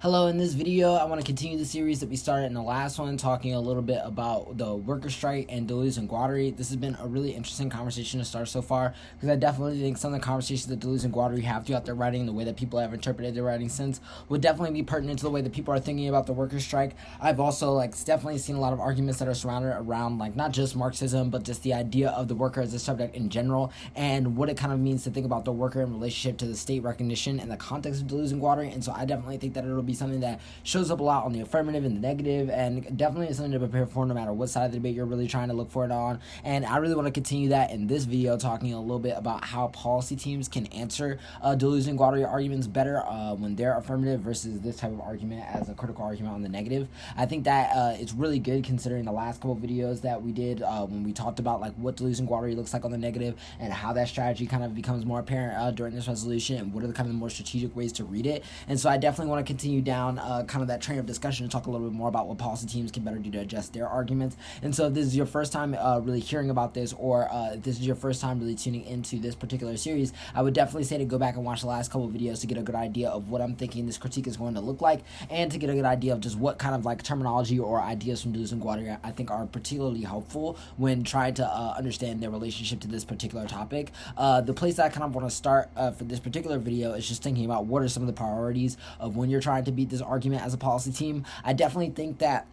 Hello, in this video, I want to continue the series that we started in the last one, talking a little bit about the worker strike and Deleuze and Guattari. This has been a really interesting conversation to start so far, because I definitely think some of the conversations that Deleuze and Guattari have throughout their writing, the way that people have interpreted their writing since, would definitely be pertinent to the way that people are thinking about the worker strike. I've also definitely seen a lot of arguments that are surrounded around not just Marxism, but just the idea of the worker as a subject in general, and what it kind of means to think about the worker in relationship to the state recognition in the context of Deleuze and Guattari. And so I definitely think that it'll be something that shows up a lot on the affirmative and the negative, and definitely is something to prepare for no matter what side of the debate you're really trying to look for it on. And I really want to continue that in this video, talking a little bit about how policy teams can answer Deleuze and Guattari arguments better when they're affirmative versus this type of argument as a critical argument on the negative. I think that it's really good considering the last couple videos that we did when we talked about what Deleuze and Guattari looks like on the negative, and how that strategy kind of becomes more apparent during this resolution, and what are the kind of more strategic ways to read it. And so I definitely want to continue down kind of that train of discussion and talk a little bit more about what policy teams can better do to adjust their arguments. And so if this is your first time really hearing about this, or if this is your first time really tuning into this particular series, I would definitely say to go back and watch the last couple of videos to get a good idea of what I'm thinking this critique is going to look like, and to get a good idea of just what kind of terminology or ideas from Deleuze and Guattari I think are particularly helpful when trying to understand their relationship to this particular topic. The place that I kind of want to start for this particular video is just thinking about what are some of the priorities of when you're trying to beat this argument as a policy team. I definitely think that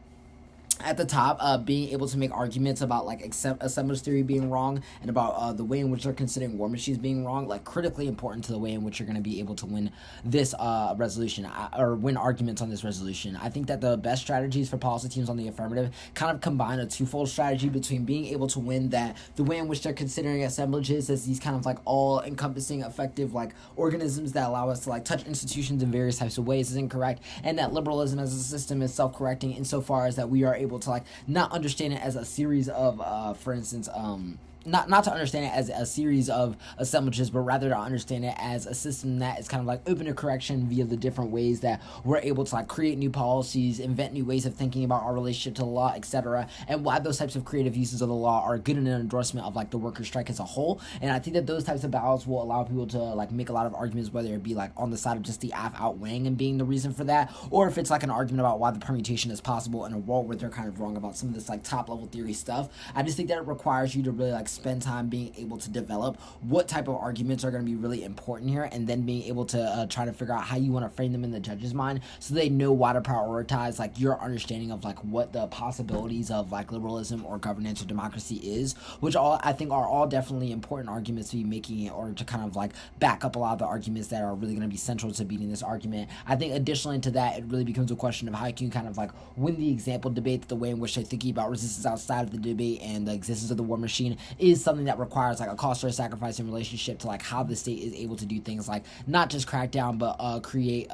at the top, being able to make arguments about assemblage theory being wrong, and about the way in which they're considering war machines being wrong, critically important to the way in which you're going to be able to win this resolution, or win arguments on this resolution. I think that the best strategies for policy teams on the affirmative kind of combine a twofold strategy between being able to win that the way in which they're considering assemblages as these kind of all-encompassing effective organisms that allow us to touch institutions in various types of ways is incorrect, and that liberalism as a system is self-correcting insofar as that we are able to not understand it as a series of for instance not to understand it as a series of assemblages, but rather to understand it as a system that is kind of open to correction via the different ways that we're able to create new policies, invent new ways of thinking about our relationship to the law, etc. And why those types of creative uses of the law are good in an endorsement of the worker strike as a whole. And I think that those types of battles will allow people to make a lot of arguments, whether it be on the side of just the AF outweighing and being the reason for that, or if it's an argument about why the permutation is possible in a world where they're kind of wrong about some of this top level theory stuff. I just think that it requires you to really spend time being able to develop what type of arguments are going to be really important here, and then being able to try to figure out how you want to frame them in the judge's mind so they know why to prioritize your understanding of what the possibilities of liberalism or governance or democracy is, which I think are all definitely important arguments to be making in order to kind of back up a lot of the arguments that are really going to be central to beating this argument. I think additionally to that, it really becomes a question of how you can kind of win the example debate, the way in which they're thinking about resistance outside of the debate and the existence of the war machine is something that requires a cost or a sacrifice in relationship to how the state is able to do things not just crack down, but create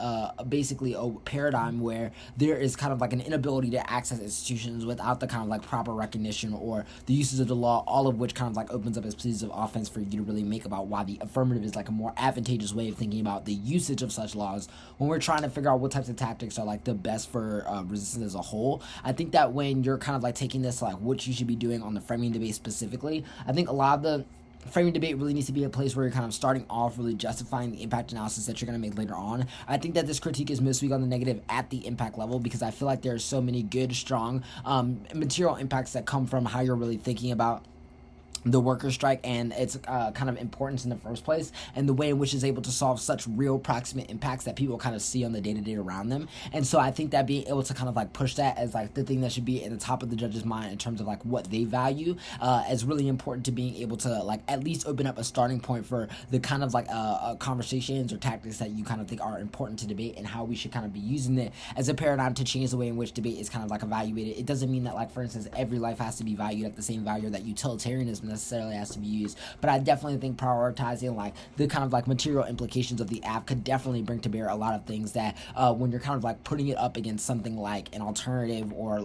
basically a paradigm where there is kind of an inability to access institutions without the kind of proper recognition or the uses of the law, all of which kind of opens up as pieces of offense for you to really make about why the affirmative is a more advantageous way of thinking about the usage of such laws when we're trying to figure out what types of tactics are the best for resistance as a whole. I think that when you're kind of taking this what you should be doing on the framing debate specifically, I think a lot of the framing debate really needs to be a place where you're kind of starting off really justifying the impact analysis that you're going to make later on. I think that this critique is most weak on the negative at the impact level, because I feel like there are so many good, strong material impacts that come from how you're really thinking about the worker strike and its kind of importance in the first place, and the way in which it's able to solve such real proximate impacts that people kind of see on the day-to-day around them. And so I think that being able to kind of push that as the thing that should be in the top of the judge's mind in terms of what they value is really important to being able to at least open up a starting point for the kind of conversations or tactics that you kind of think are important to debate, and how we should kind of be using it as a paradigm to change the way in which debate is kind of evaluated. It doesn't mean that for instance every life has to be valued at the same value that utilitarianism necessarily has to be used, but I definitely think prioritizing the kind of material implications of the app could definitely bring to bear a lot of things that when you're kind of putting it up against something like an alternative or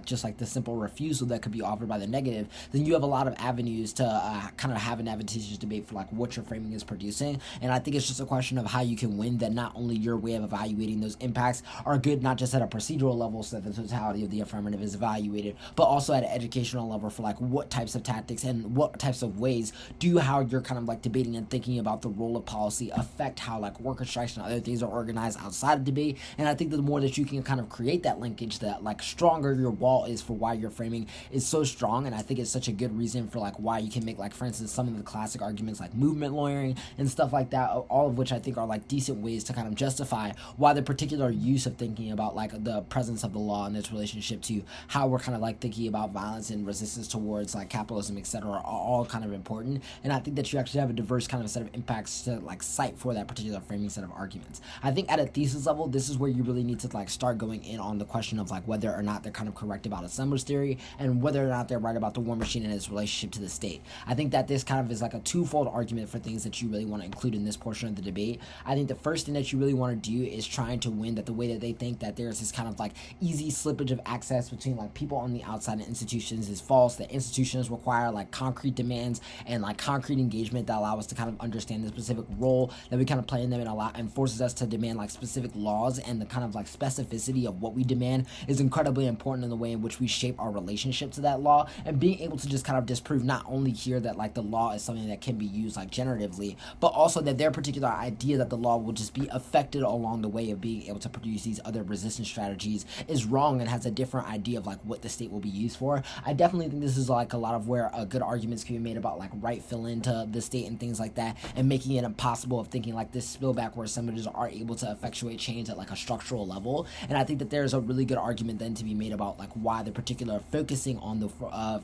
just the simple refusal that could be offered by the negative, then you have a lot of avenues to kind of have an advantageous debate for what your framing is producing. And I think it's just a question of how you can win that not only your way of evaluating those impacts are good, not just at a procedural level so that the totality of the affirmative is evaluated, but also at an educational level for what types types of tactics and what types of ways do how you're kind of like debating and thinking about the role of policy affect how like worker strikes and other things are organized outside of debate. And I think that the more that you can kind of create that linkage, that like stronger your wall is for why your framing is so strong. And I think it's such a good reason for like why you can make, like, for instance, some of the classic arguments like movement lawyering and stuff like that, all of which I think are like decent ways to kind of justify why the particular use of thinking about like the presence of the law and its relationship to how we're kind of like thinking about violence and resistance towards like capitalism, etc., are all kind of important. And I think that you actually have a diverse kind of set of impacts to like cite for that particular framing set of arguments. I think at a thesis level, this is where you really need to like start going in on the question of like whether or not they're kind of correct about assemblage theory and whether or not they're right about the war machine and its relationship to the state. I think that this kind of is like a twofold argument for things that you really want to include in this portion of the debate. I think the first thing that you really want to do is trying to win that the way that they think that there's this kind of like easy slippage of access between like people on the outside and institutions is false, that institutions require like concrete demands and like concrete engagement that allow us to kind of understand the specific role that we kind of play in them, and forces us to demand like specific laws, and the kind of like specificity of what we demand is incredibly important in the way in which we shape our relationship to that law, and being able to just kind of disprove not only here that like the law is something that can be used like generatively, but also that their particular idea that the law will just be affected along the way of being able to produce these other resistance strategies is wrong and has a different idea of like what the state will be used for. I definitely think this is like a lot of where good arguments can be made about like right fill into the state and things like that, and making it impossible of thinking like this spillback where assemblages are able to effectuate change at like a structural level. And I think that there's a really good argument then to be made about like why the particular focusing on the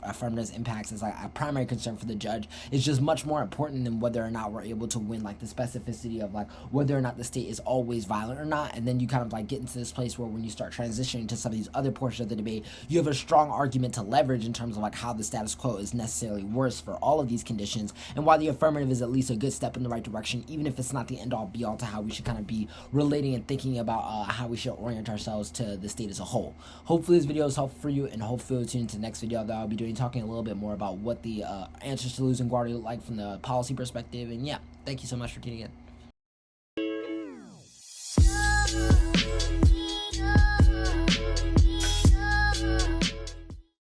affirmative impacts as like a primary concern for the judge is just much more important than whether or not we're able to win like the specificity of like whether or not the state is always violent or not. And then you kind of like get into this place where when you start transitioning to some of these other portions of the debate, you have a strong argument to leverage in terms of like how the status quo is necessarily worse for all of these conditions, and why the affirmative is at least a good step in the right direction, even if it's not the end all be all to how we should kind of be relating and thinking about how we should orient ourselves to the state as a whole. Hopefully this video is helpful for you, and hopefully you'll tune into the next video that I'll be doing, talking a little bit more about what the answers to Deleuze and Guattari look like from the policy perspective. And yeah, thank you so much for tuning in.